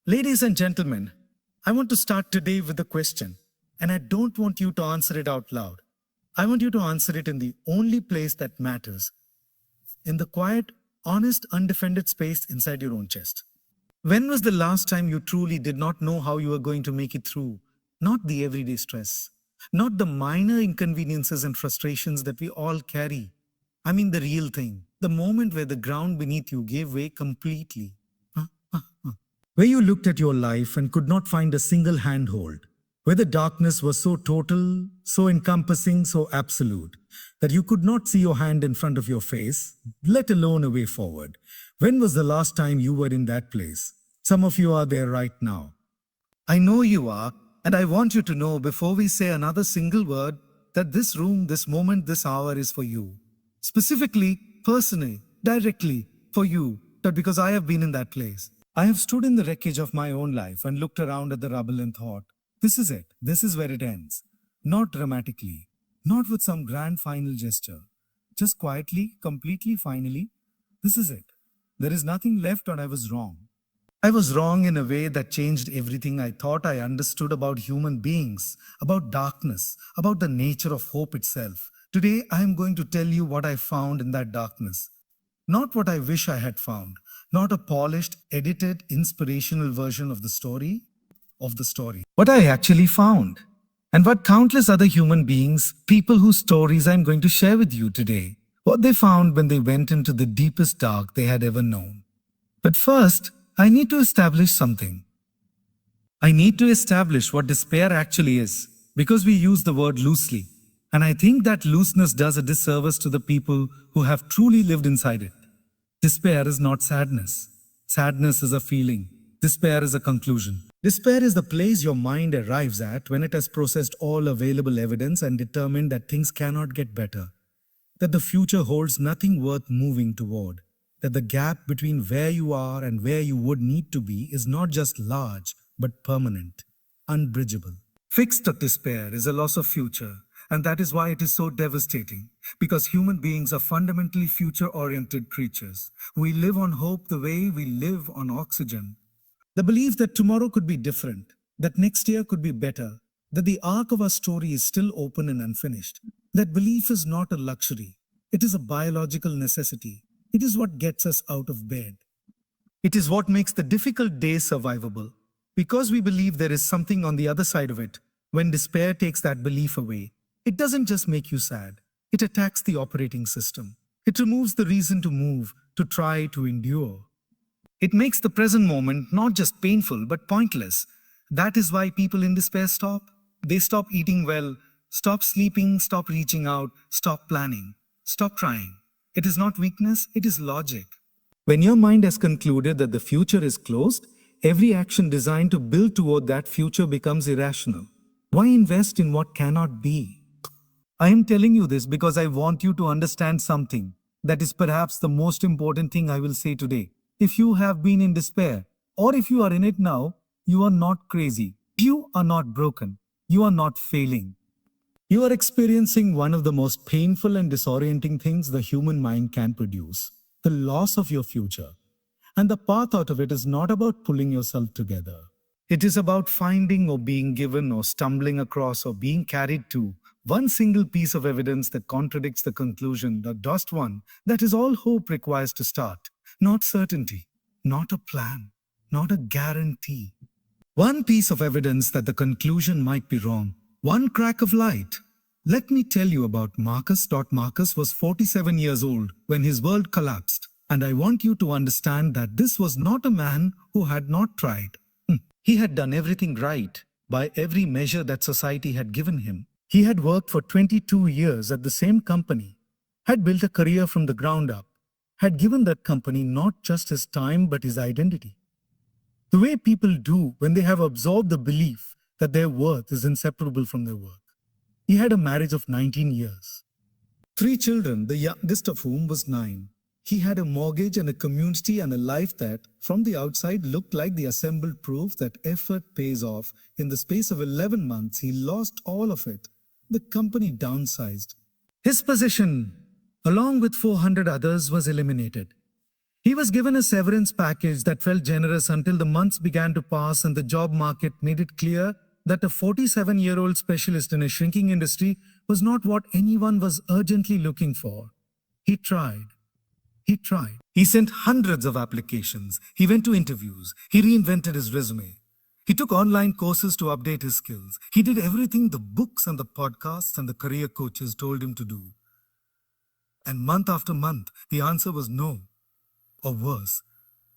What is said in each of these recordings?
Ladies and gentlemen, I want to start today with a question, and I don't want you to answer it out loud. I want you to answer it in the only place that matters, in the quiet, honest, undefended space inside your own chest. When was the last time you truly did not know how you were going to make it through? Not the everyday stress, not the minor inconveniences and frustrations that we all carry. I mean, the real thing, the moment where the ground beneath you gave way completely. Where you looked at your life and could not find a single handhold, where the darkness was so total, so encompassing, so absolute, that you could not see your hand in front of your face, let alone a way forward. When was the last time you were in that place? Some of you are there right now. I know you are, and I want you to know before we say another single word that this room, this moment, this hour is for you. Specifically, personally, directly for you, not because I have been in that place. I have stood in the wreckage of my own life and looked around at the rubble and thought, this is it, this is where it ends. Not dramatically, not with some grand final gesture. Just quietly, completely, finally, this is it. There is nothing left, and I was wrong. I was wrong in a way that changed everything I thought I understood about human beings, about darkness, about the nature of hope itself. Today, I am going to tell you what I found in that darkness. Not what I wish I had found, not a polished, edited, inspirational version of the story. What I actually found. And what countless other human beings, people whose stories I'm going to share with you today, what they found when they went into the deepest dark they had ever known. But first, I need to establish something. I need to establish what despair actually is, because we use the word loosely. And I think that looseness does a disservice to the people who have truly lived inside it. Despair is not sadness. Sadness is a feeling. Despair is a conclusion. Despair is the place your mind arrives at when it has processed all available evidence and determined that things cannot get better, that the future holds nothing worth moving toward, that the gap between where you are and where you would need to be is not just large, but permanent, unbridgeable. Fixed despair is a loss of future, and that is why it is so devastating, because human beings are fundamentally future-oriented creatures. We live on hope the way we live on oxygen. The belief that tomorrow could be different, that next year could be better, that the arc of our story is still open and unfinished. That belief is not a luxury. It is a biological necessity. It is what gets us out of bed. It is what makes the difficult days survivable. Because we believe there is something on the other side of it, when despair takes that belief away, it doesn't just make you sad. It attacks the operating system. It removes the reason to move, to try, to endure. It makes the present moment not just painful, but pointless. That is why people in despair stop. They stop eating well, stop sleeping, stop reaching out, stop planning, stop trying. It is not weakness, it is logic. When your mind has concluded that the future is closed, every action designed to build toward that future becomes irrational. Why invest in what cannot be? I am telling you this because I want you to understand something that is perhaps the most important thing I will say today. If you have been in despair, or if you are in it now, you are not crazy. You are not broken. You are not failing. You are experiencing one of the most painful and disorienting things the human mind can produce, the loss of your future. And the path out of it is not about pulling yourself together. It is about finding or being given or stumbling across or being carried to one single piece of evidence that contradicts the conclusion, the just one, that is all hope requires to start. Not certainty, not a plan, not a guarantee. One piece of evidence that the conclusion might be wrong. One crack of light. Let me tell you about Marcus. Marcus was 47 years old when his world collapsed. And I want you to understand that this was not a man who had not tried. He had done everything right by every measure that society had given him. He had worked for 22 years at the same company, had built a career from the ground up, had given that company not just his time but his identity. The way people do when they have absorbed the belief that their worth is inseparable from their work. He had a marriage of 19 years. 3 children, the youngest of whom was 9. He had a mortgage and a community and a life that, from the outside, looked like the assembled proof that effort pays off. In the space of 11 months, he lost all of it. The company downsized. His position, along with 400 others, was eliminated. He was given a severance package that felt generous until the months began to pass and the job market made it clear that a 47-year-old specialist in a shrinking industry was not what anyone was urgently looking for. He tried. He tried. He sent hundreds of applications. He went to interviews. He reinvented his resume. He took online courses to update his skills. He did everything the books and the podcasts and the career coaches told him to do. And month after month, the answer was no, or worse,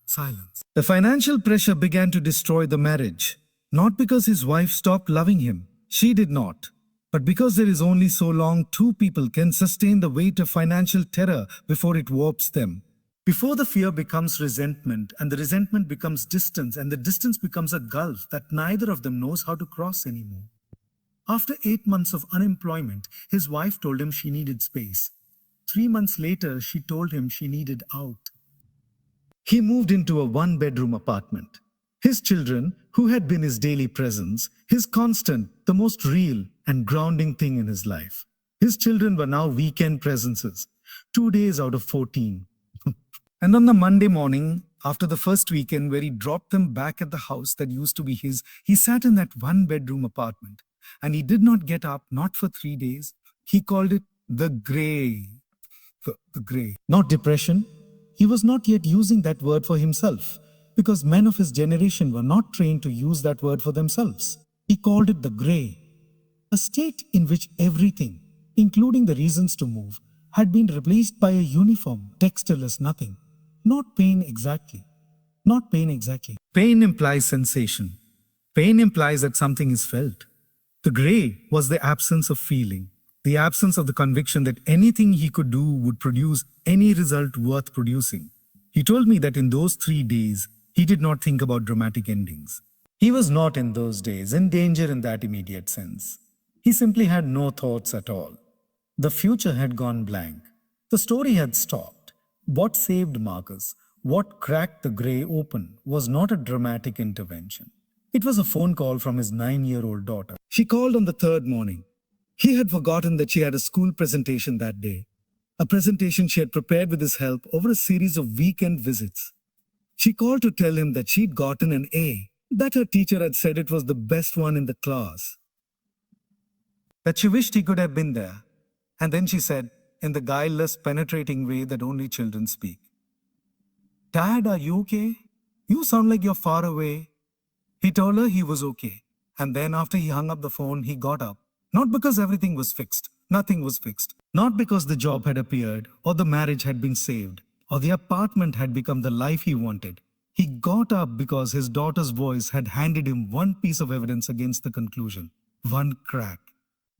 silence. The financial pressure began to destroy the marriage. Not because his wife stopped loving him. She did not. But because there is only so long two people can sustain the weight of financial terror before it warps them. Before the fear becomes resentment, and the resentment becomes distance, and the distance becomes a gulf that neither of them knows how to cross anymore. After 8 months of unemployment, his wife told him she needed space. 3 months later, she told him she needed out. He moved into a one-bedroom apartment. His children, who had been his daily presence, his constant, the most real and grounding thing in his life. His children were now weekend presences, 2 days out of 14. And on the Monday morning, after the first weekend where he dropped them back at the house that used to be his, he sat in that one-bedroom apartment. And he did not get up, not for 3 days. He called it the gray. The gray. Not depression. He was not yet using that word for himself, because men of his generation were not trained to use that word for themselves. He called it the gray, a state in which everything, including the reasons to move, had been replaced by a uniform, textureless nothing. Not pain exactly. Not pain exactly. Pain implies sensation. Pain implies that something is felt. The gray was the absence of feeling, the absence of the conviction that anything he could do would produce any result worth producing. He told me that in those 3 days, he did not think about dramatic endings. He was not in those days in danger in that immediate sense. He simply had no thoughts at all. The future had gone blank. The story had stopped. What saved Marcus, what cracked the gray open, was not a dramatic intervention. It was a phone call from his 9-year-old daughter. She called on the 3rd morning. He had forgotten that she had a school presentation that day, a presentation she had prepared with his help over a series of weekend visits. She called to tell him that she'd gotten an A, that her teacher had said it was the best one in the class, that she wished he could have been there. And then she said, in the guileless, penetrating way that only children speak, "Dad, are you okay? You sound like you're far away." He told her he was okay. And then after he hung up the phone, he got up. Not because everything was fixed. Nothing was fixed. Not because the job had appeared, or the marriage had been saved, or the apartment had become the life he wanted. He got up because his daughter's voice had handed him one piece of evidence against the conclusion. One crack.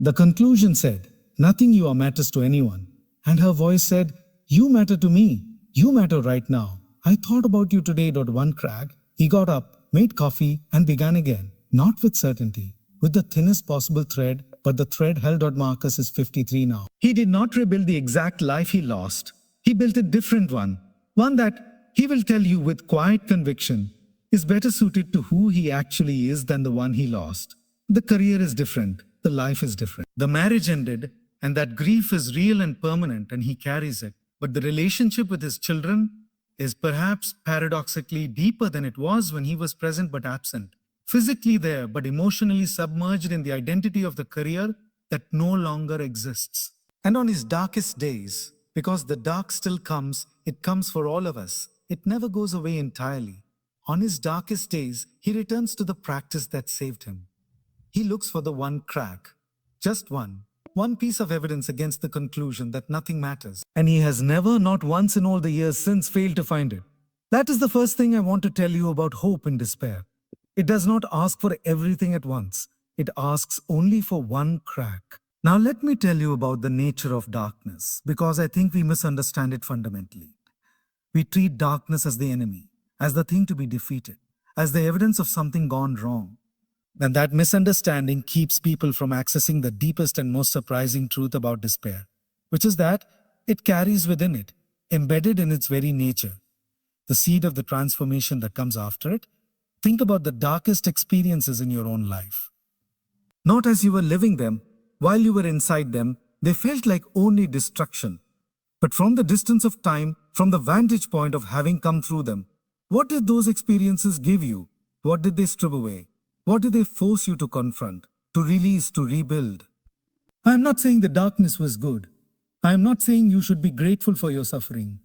The conclusion said, "Nothing you are matters to anyone." And her voice said, "You matter to me. You matter right now. I thought about you today." One crack. He got up, made coffee, and began again. Not with certainty, with the thinnest possible thread, but the thread held. Marcus is 53 now. He did not rebuild the exact life he lost. He built a different one. One that, he will tell you with quiet conviction, is better suited to who he actually is than the one he lost. The career is different. The life is different. The marriage ended, and that grief is real and permanent, and he carries it. But the relationship with his children is perhaps paradoxically deeper than it was when he was present but absent. Physically there, but emotionally submerged in the identity of the career that no longer exists. And on his darkest days, because the dark still comes, it comes for all of us. It never goes away entirely. On his darkest days, he returns to the practice that saved him. He looks for the one crack, just one piece of evidence against the conclusion that nothing matters. And he has never, not once in all the years since, failed to find it. That is the first thing I want to tell you about hope in despair. It does not ask for everything at once. It asks only for one crack. Now let me tell you about the nature of darkness, because I think we misunderstand it fundamentally. We treat darkness as the enemy, as the thing to be defeated, as the evidence of something gone wrong. And that misunderstanding keeps people from accessing the deepest and most surprising truth about despair, which is that it carries within it, embedded in its very nature, the seed of the transformation that comes after it. Think about the darkest experiences in your own life. Not as you were living them, while you were inside them, they felt like only destruction. But from the distance of time, from the vantage point of having come through them, what did those experiences give you? What did they strip away? What did they force you to confront, to release, to rebuild? I am not saying the darkness was good. I am not saying you should be grateful for your suffering.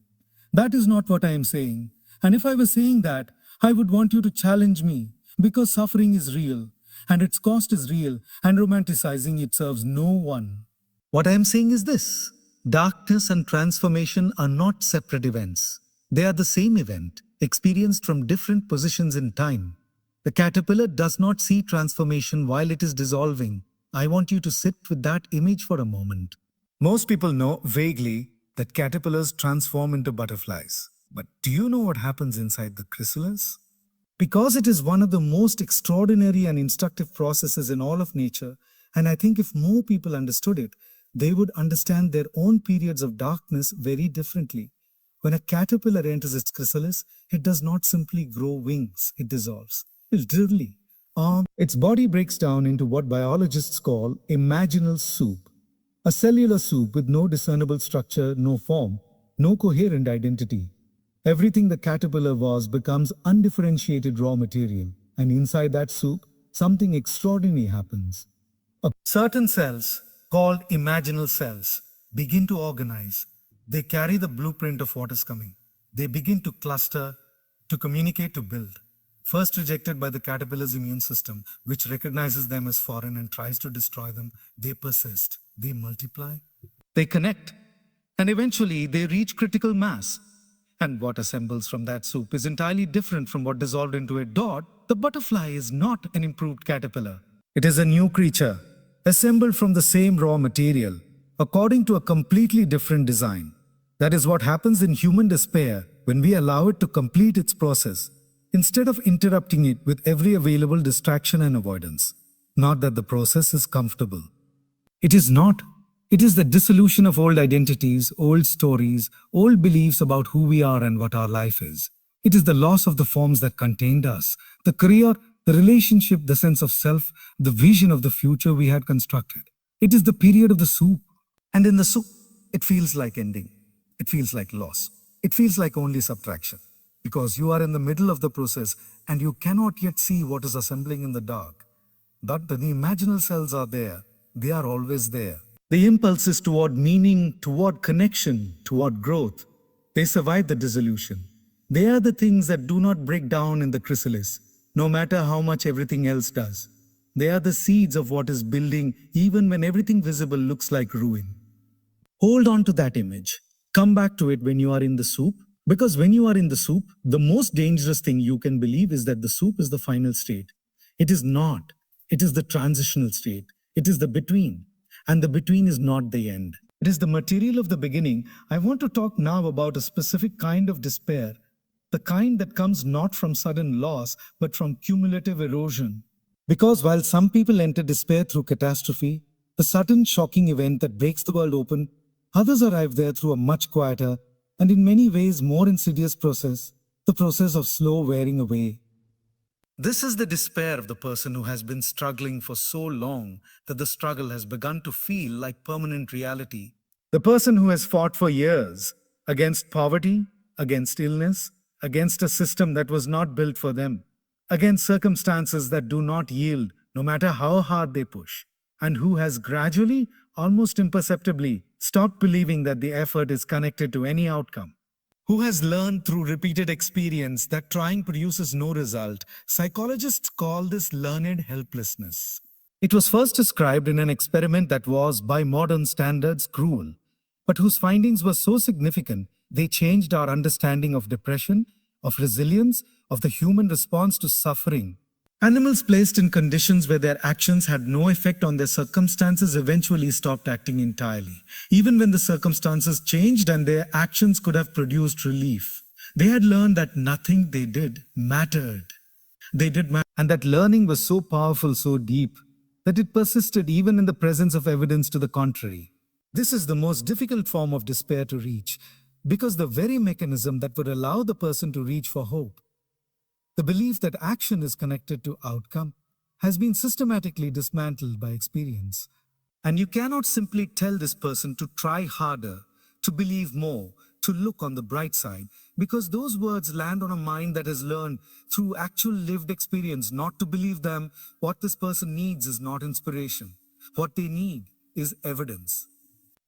That is not what I am saying. And if I was saying that, I would want you to challenge me because suffering is real and its cost is real and romanticizing it serves no one. What I am saying is this: darkness and transformation are not separate events. They are the same event, experienced from different positions in time. The caterpillar does not see transformation while it is dissolving. I want you to sit with that image for a moment. Most people know vaguely that caterpillars transform into butterflies. But do you know what happens inside the chrysalis? Because it is one of the most extraordinary and instructive processes in all of nature, and I think if more people understood it, they would understand their own periods of darkness very differently. When a caterpillar enters its chrysalis, it does not simply grow wings, it dissolves. Literally. Its body breaks down into what biologists call imaginal soup. A cellular soup with no discernible structure, no form, no coherent identity. Everything the caterpillar was becomes undifferentiated raw material, and inside that soup, something extraordinary happens. Certain cells, called imaginal cells, begin to organize. They carry the blueprint of what is coming. They begin to cluster, to communicate, to build. First rejected by the caterpillar's immune system, which recognizes them as foreign and tries to destroy them, they persist, they multiply, they connect, and eventually they reach critical mass. And what assembles from that soup is entirely different from what dissolved into a dot. The butterfly is not an improved caterpillar. It is a new creature, assembled from the same raw material, according to a completely different design. That is what happens in human despair when we allow it to complete its process, instead of interrupting it with every available distraction and avoidance. Not that the process is comfortable. It is not. It is the dissolution of old identities, old stories, old beliefs about who we are and what our life is. It is the loss of the forms that contained us, the career, the relationship, the sense of self, the vision of the future we had constructed. It is the period of the soup. And in the soup, it feels like ending. It feels like loss. It feels like only subtraction. Because you are in the middle of the process and you cannot yet see what is assembling in the dark. But the imaginal cells are there. They are always there. The impulse is toward meaning, toward connection, toward growth. They survive the dissolution. They are the things that do not break down in the chrysalis, no matter how much everything else does. They are the seeds of what is building, even when everything visible looks like ruin. Hold on to that image. Come back to it when you are in the soup, because when you are in the soup, the most dangerous thing you can believe is that the soup is the final state. It is not. It is the transitional state. It is the between. And the between is not the end. It is the material of the beginning. I want to talk now about a specific kind of despair, the kind that comes not from sudden loss, but from cumulative erosion. Because while some people enter despair through catastrophe, the sudden shocking event that breaks the world open, others arrive there through a much quieter and in many ways more insidious process, the process of slow wearing away. This is the despair of the person who has been struggling for so long that the struggle has begun to feel like permanent reality. The person who has fought for years against poverty, against illness, against a system that was not built for them, against circumstances that do not yield no matter how hard they push, and who has gradually, almost imperceptibly, stopped believing that the effort is connected to any outcome. Who has learned through repeated experience that trying produces no result. Psychologists call this learned helplessness. It was first described in an experiment that was, by modern standards, cruel, but whose findings were so significant they changed our understanding of depression, of resilience, of the human response to suffering. Animals placed in conditions where their actions had no effect on their circumstances eventually stopped acting entirely, even when the circumstances changed and their actions could have produced relief. They had learned that nothing they did mattered. And that learning was so powerful, so deep, that it persisted even in the presence of evidence to the contrary. This is the most difficult form of despair to reach, because the very mechanism that would allow the person to reach for hope, the belief that action is connected to outcome, has been systematically dismantled by experience. And you cannot simply tell this person to try harder, to believe more, to look on the bright side, because those words land on a mind that has learned through actual lived experience not to believe them. What this person needs is not inspiration. What they need is evidence.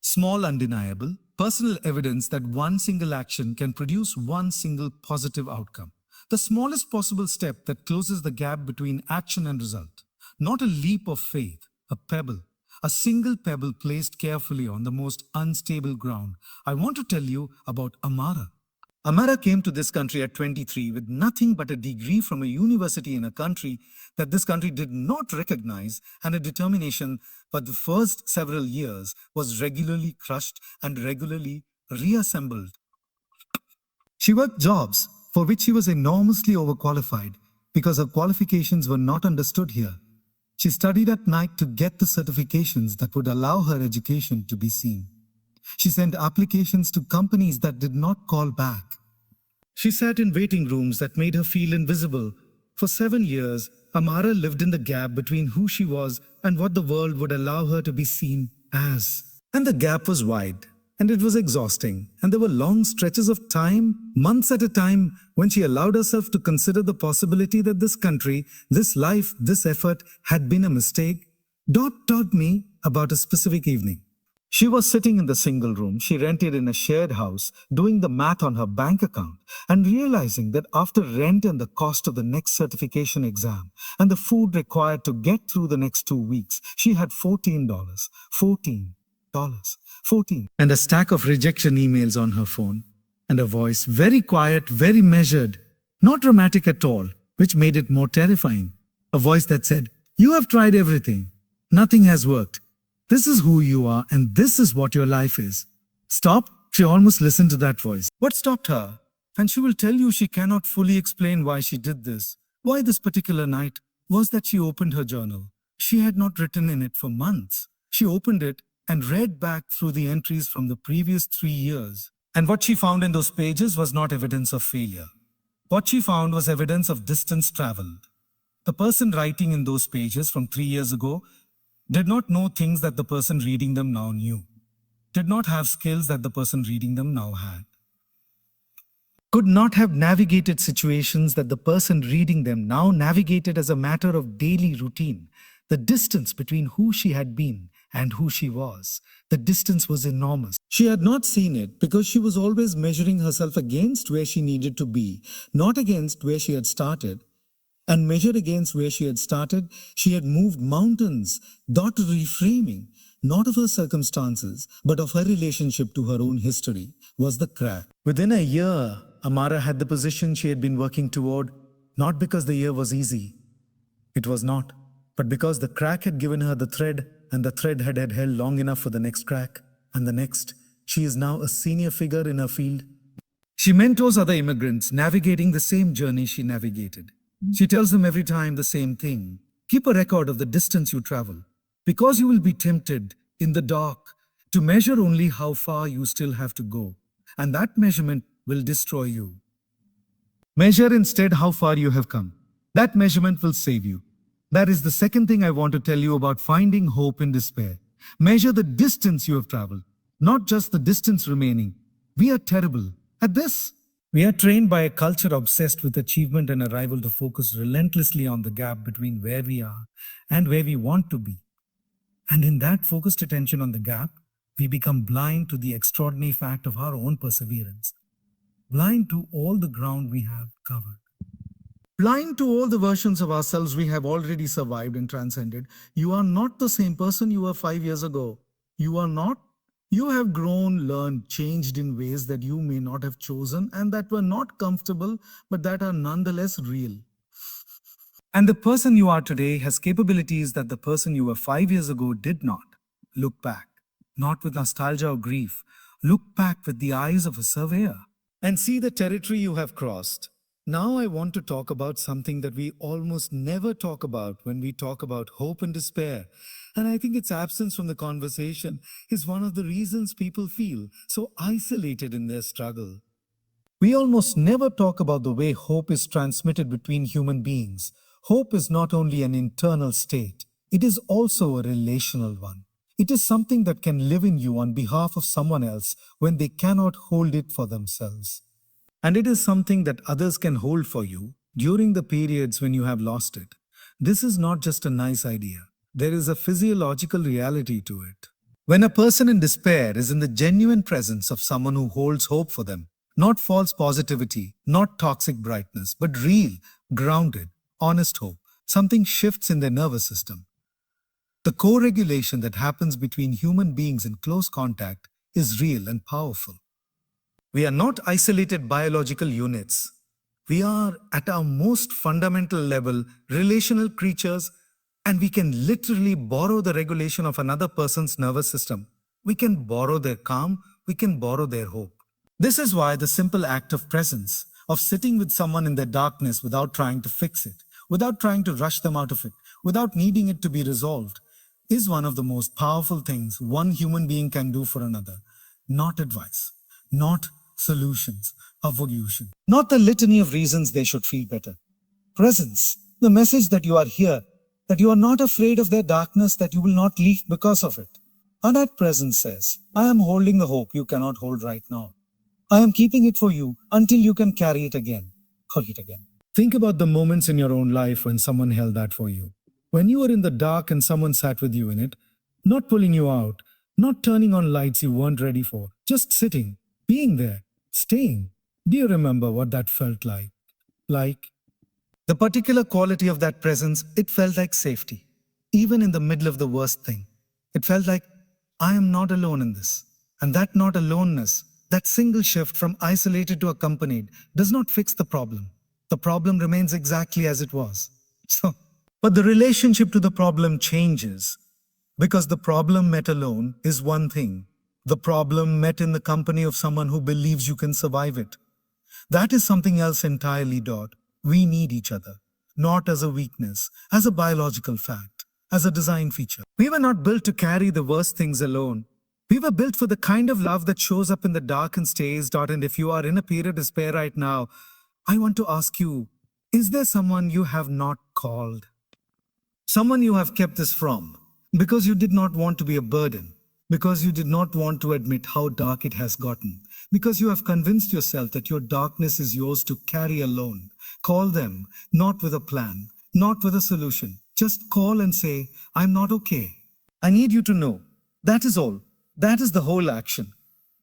Small, undeniable, personal evidence that one single action can produce one single positive outcome. The smallest possible step that closes the gap between action and result. Not a leap of faith, a pebble. A single pebble placed carefully on the most unstable ground. I want to tell you about Amara. Amara came to this country at 23 with nothing but a degree from a university in a country that this country did not recognize and a determination, but the first several years was regularly crushed and regularly reassembled. She worked jobs for which she was enormously overqualified because her qualifications were not understood here. She studied at night to get the certifications that would allow her education to be seen. She sent applications to companies that did not call back. She sat in waiting rooms that made her feel invisible. For 7 years, Amara lived in the gap between who she was and what the world would allow her to be seen as. And the gap was wide, and it was exhausting, and there were long stretches of time, months at a time, when she allowed herself to consider the possibility that this country, this life, this effort had been a mistake. Dot taught me about a specific evening. She was sitting in the single room she rented in a shared house, doing the math on her bank account and realizing that after rent and the cost of the next certification exam and the food required to get through the next 2 weeks, she had $14, $14, and a stack of rejection emails on her phone, and a voice very quiet, very measured, not dramatic at all, which made it more terrifying. A voice that said, "You have tried everything. Nothing has worked. This is who you are, and this is what your life is. Stop." She almost listened to that voice. What stopped her? And she will tell you she cannot fully explain why she did this. Why this particular night was that she opened her journal. She had not written in it for months. She opened it and read back through the entries from the previous 3 years. And what she found in those pages was not evidence of failure. What she found was evidence of distance traveled. The person writing in those pages from 3 years ago did not know things that the person reading them now knew, did not have skills that the person reading them now had, could not have navigated situations that the person reading them now navigated as a matter of daily routine. The distance between who she had been and who she was, the distance was enormous. She had not seen it because she was always measuring herself against where she needed to be, not against where she had started. And measured against where she had started, she had moved mountains. That reframing, not of her circumstances, but of her relationship to her own history, was the crack. Within a year, Amara had the position she had been working toward, not because the year was easy. It was not, but because the crack had given her the thread, and the thread had held long enough for the next crack, and the next. She is now a senior figure in her field. She mentors other immigrants navigating the same journey she navigated. She tells them every time the same thing. Keep a record of the distance you travel, because you will be tempted in the dark to measure only how far you still have to go, and that measurement will destroy you. Measure instead how far you have come. That measurement will save you. That is the second thing I want to tell you about finding hope in despair. Measure the distance you have traveled, not just the distance remaining. We are terrible at this. We are trained by a culture obsessed with achievement and arrival to focus relentlessly on the gap between where we are and where we want to be. And in that focused attention on the gap, we become blind to the extraordinary fact of our own perseverance, blind to all the ground we have covered, blind to all the versions of ourselves we have already survived and transcended. You are not the same person you were 5 years ago. You are not. You have grown, learned, changed in ways that you may not have chosen and that were not comfortable, but that are nonetheless real. And the person you are today has capabilities that the person you were 5 years ago did not. Look back, not with nostalgia or grief. Look back with the eyes of a surveyor and see the territory you have crossed. Now I want to talk about something that we almost never talk about when we talk about hope and despair. And I think its absence from the conversation is one of the reasons people feel so isolated in their struggle. We almost never talk about the way hope is transmitted between human beings. Hope is not only an internal state, it is also a relational one. It is something that can live in you on behalf of someone else when they cannot hold it for themselves. And it is something that others can hold for you during the periods when you have lost it. This is not just a nice idea. There is a physiological reality to it. When a person in despair is in the genuine presence of someone who holds hope for them, not false positivity, not toxic brightness, but real, grounded, honest hope, something shifts in their nervous system. The co-regulation that happens between human beings in close contact is real and powerful. We are not isolated biological units. We are, at our most fundamental level, relational creatures, and we can literally borrow the regulation of another person's nervous system. We can borrow their calm, we can borrow their hope. This is why the simple act of presence, of sitting with someone in their darkness without trying to fix it, without trying to rush them out of it, without needing it to be resolved, is one of the most powerful things one human being can do for another. Not advice, not solutions, evolution, not the litany of reasons they should feel better. Presence, the message that you are here, that you are not afraid of their darkness, that you will not leave because of it. And that presence says, I am holding the hope you cannot hold right now. I am keeping it for you until you can carry it again. Hold it again. Think about the moments in your own life when someone held that for you. When you were in the dark and someone sat with you in it, not pulling you out, not turning on lights you weren't ready for, just sitting, being there, staying. Do you remember what that felt like? Like the particular quality of that presence, it felt like safety. Even in the middle of the worst thing, it felt like I am not alone in this. And that not aloneness, that single shift from isolated to accompanied, does not fix the problem. The problem remains exactly as it was. But the relationship to the problem changes, because the problem met alone is one thing. The problem met in the company of someone who believes you can survive it. That is something else entirely. We need each other, not as a weakness, as a biological fact, as a design feature. We were not built to carry the worst things alone. We were built for the kind of love that shows up in the dark and stays. And if you are in a period of despair right now, I want to ask you, is there someone you have not called? Someone you have kept this from because you did not want to be a burden, because you did not want to admit how dark it has gotten, because you have convinced yourself that your darkness is yours to carry alone. Call them, not with a plan, not with a solution. Just call and say, I'm not okay. I need you to know. That is all. That is the whole action.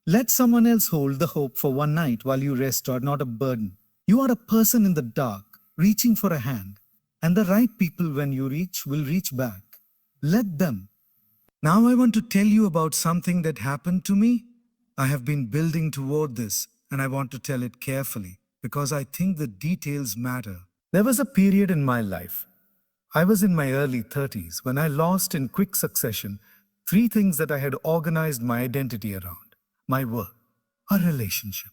Let someone else hold the hope for one night while you rest, or not a burden. You are a person in the dark, reaching for a hand. And the right people, when you reach, will reach back. Let them. Now I want to tell you about something that happened to me. I have been building toward this, and I want to tell it carefully, because I think the details matter. There was a period in my life. I was in my early 30s when I lost in quick succession 3 things that I had organized my identity around: my work, a relationship,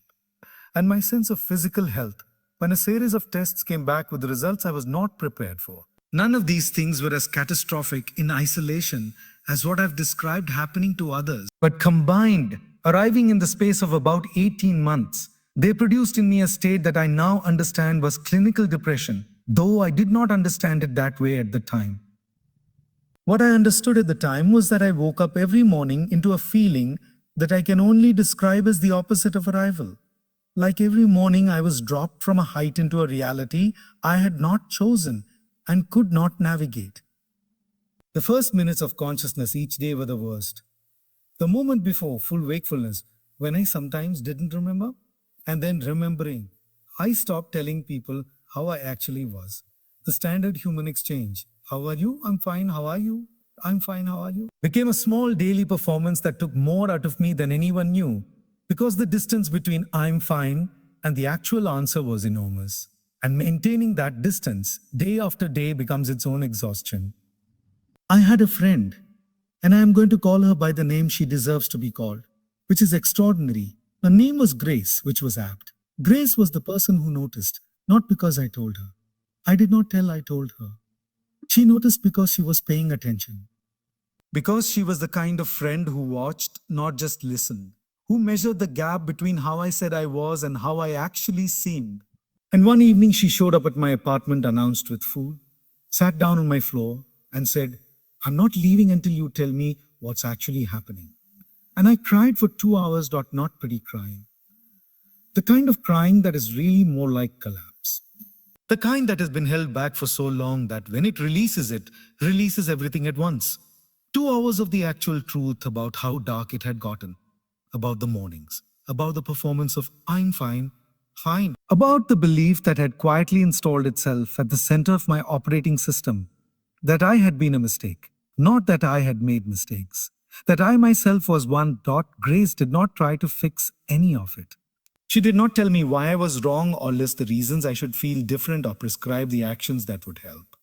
and my sense of physical health, when a series of tests came back with the results I was not prepared for. None of these things were as catastrophic in isolation as what I've described happening to others, but combined, arriving in the space of about 18 months, they produced in me a state that I now understand was clinical depression, though I did not understand it that way at the time. What I understood at the time was that I woke up every morning into a feeling that I can only describe as the opposite of arrival. Like every morning I was dropped from a height into a reality I had not chosen and could not navigate. The first minutes of consciousness each day were the worst. The moment before full wakefulness, when I sometimes didn't remember, and then remembering, I stopped telling people how I actually was. The standard human exchange. How are you? I'm fine. How are you? I'm fine. How are you? Became a small daily performance that took more out of me than anyone knew, because the distance between I'm fine and the actual answer was enormous. And maintaining that distance day after day becomes its own exhaustion. I had a friend, and I am going to call her by the name she deserves to be called, which is extraordinary. Her name was Grace, which was apt. Grace was the person who noticed, not because I told her. I did not tell, I told her. She noticed because she was paying attention. Because she was the kind of friend who watched, not just listened, who measured the gap between how I said I was and how I actually seemed. And one evening she showed up at my apartment announced with food, sat down on my floor and said, I'm not leaving until you tell me what's actually happening. And I cried for 2 hours, not pretty crying. The kind of crying that is really more like collapse. The kind that has been held back for so long that when it, releases everything at once. 2 hours of the actual truth about how dark it had gotten, about the mornings, about the performance of I'm fine, fine, about the belief that had quietly installed itself at the center of my operating system, that I had been a mistake, not that I had made mistakes, that I myself was one. Grace did not try to fix any of it. She did not tell me why I was wrong or list the reasons I should feel different or prescribe the actions that would help.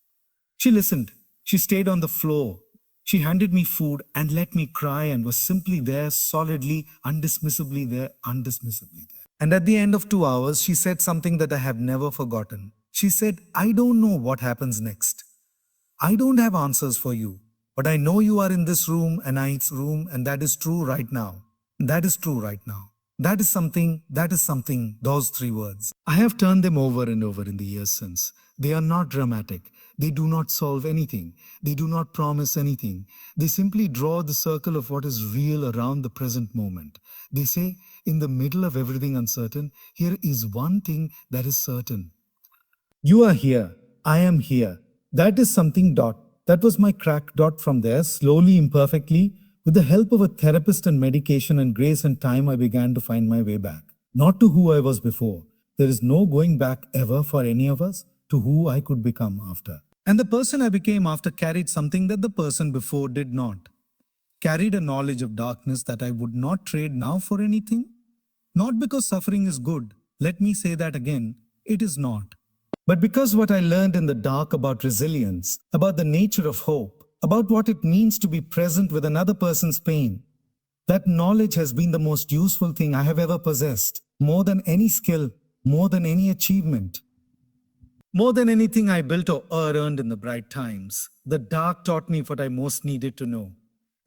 She listened. She stayed on the floor. She handed me food and let me cry and was simply there, solidly, undismissibly there, undismissibly there. And at the end of 2 hours, she said something that I have never forgotten. She said, I don't know what happens next. I don't have answers for you, but I know you are in this room and I's room, and that is true right now. That is true right now. That is something, those three words. I have turned them over and over in the years since. They are not dramatic. They do not solve anything. They do not promise anything. They simply draw the circle of what is real around the present moment. They say, in the middle of everything uncertain, here is one thing that is certain. You are here. I am here. That is something. That was my crack. From there, slowly, imperfectly, with the help of a therapist and medication and grace and time, I began to find my way back. Not to who I was before. There is no going back ever for any of us to who I could become after. And the person I became after carried something that the person before did not. Carried a knowledge of darkness that I would not trade now for anything. Not because suffering is good. Let me say that again. It is not. But because what I learned in the dark about resilience, about the nature of hope, about what it means to be present with another person's pain, that knowledge has been the most useful thing I have ever possessed, more than any skill, more than any achievement, more than anything I built or earned in the bright times. The dark taught me what I most needed to know.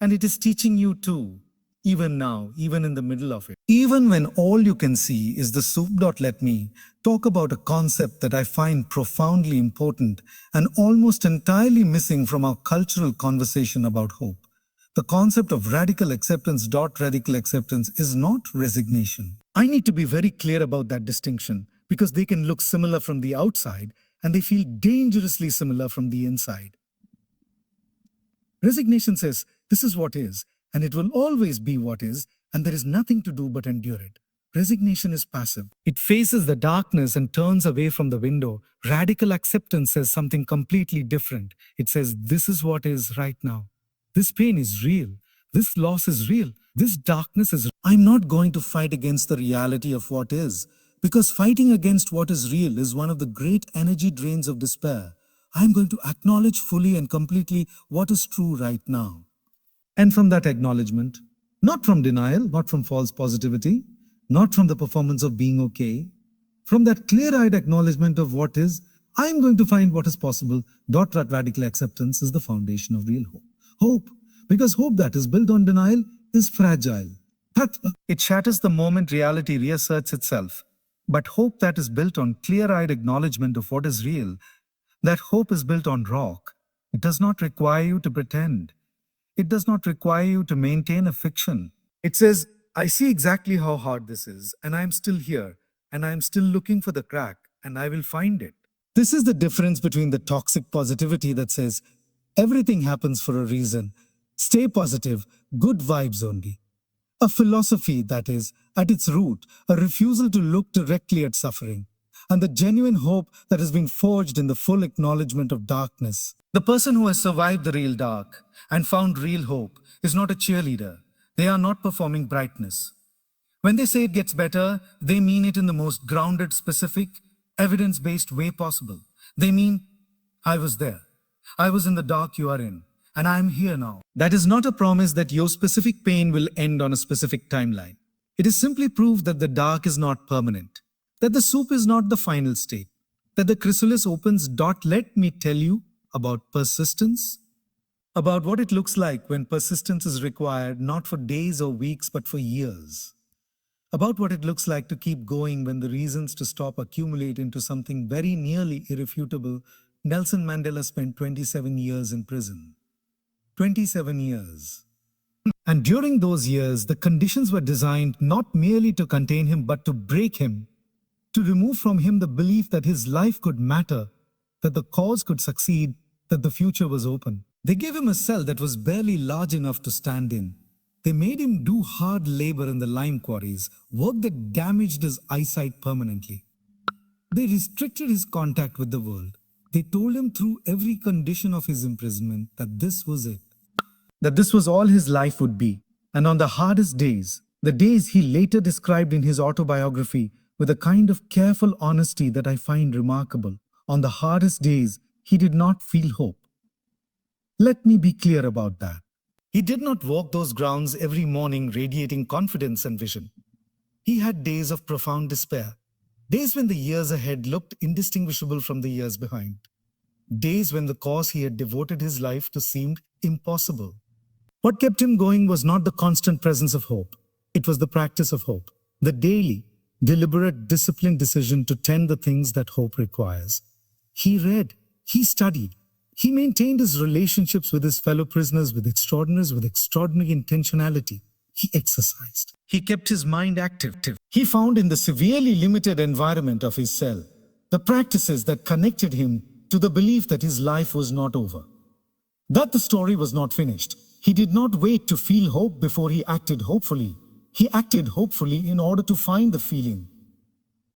And it is teaching you too, even now, even in the middle of it. Even when all you can see is the soup. Let me talk about a concept that I find profoundly important and almost entirely missing from our cultural conversation about hope. The concept of radical acceptance. Radical acceptance is not resignation. I need to be very clear about that distinction because they can look similar from the outside and they feel dangerously similar from the inside. Resignation says, this is what is, and it will always be what is, and there is nothing to do but endure it. Resignation is passive. It faces the darkness and turns away from the window. Radical acceptance says something completely different. It says, this is what is right now. This pain is real. This loss is real. This darkness is real. I'm not going to fight against the reality of what is, because fighting against what is real is one of the great energy drains of despair. I'm going to acknowledge fully and completely what is true right now. And from that acknowledgement, not from denial, not from false positivity, not from the performance of being okay, from that clear-eyed acknowledgement of what is, I'm going to find what is possible. That radical acceptance is the foundation of real hope. Hope, because hope that is built on denial is fragile. It shatters the moment reality reasserts itself. But hope that is built on clear-eyed acknowledgement of what is real, that hope is built on rock. It does not require you to pretend. It does not require you to maintain a fiction. It says, I see exactly how hard this is, and I am still here, and I am still looking for the crack, and I will find it. This is the difference between the toxic positivity that says, everything happens for a reason. Stay positive, good vibes only. A philosophy that is, at its root, a refusal to look directly at suffering, and the genuine hope that has been forged in the full acknowledgement of darkness. The person who has survived the real dark and found real hope is not a cheerleader. They are not performing brightness. When they say it gets better, they mean it in the most grounded, specific, evidence-based way possible. They mean, I was there. I was in the dark you are in, and I am here now. That is not a promise that your specific pain will end on a specific timeline. It is simply proof that the dark is not permanent, that the soup is not the final state, that the chrysalis opens. Let me tell you about persistence, about what it looks like when persistence is required, not for days or weeks, but for years. About what it looks like to keep going when the reasons to stop accumulate into something very nearly irrefutable. Nelson Mandela spent 27 years in prison. 27 years. And during those years, the conditions were designed not merely to contain him, but to break him, to remove from him the belief that his life could matter, that the cause could succeed, that the future was open. They gave him a cell that was barely large enough to stand in. They made him do hard labor in the lime quarries, work that damaged his eyesight permanently. They restricted his contact with the world. They told him through every condition of his imprisonment that this was it, that this was all his life would be. And on the hardest days, the days he later described in his autobiography with a kind of careful honesty that I find remarkable, on the hardest days, he did not feel hope. Let me be clear about that. He did not walk those grounds every morning radiating confidence and vision. He had days of profound despair, days when the years ahead looked indistinguishable from the years behind, days when the cause he had devoted his life to seemed impossible. What kept him going was not the constant presence of hope. It was the practice of hope, the daily, deliberate, disciplined decision to tend the things that hope requires. He read, he studied, he maintained his relationships with his fellow prisoners with extraordinary intentionality. He exercised. He kept his mind active. He found in the severely limited environment of his cell the practices that connected him to the belief that his life was not over, that the story was not finished. He did not wait to feel hope before he acted hopefully. He acted hopefully in order to find the feeling.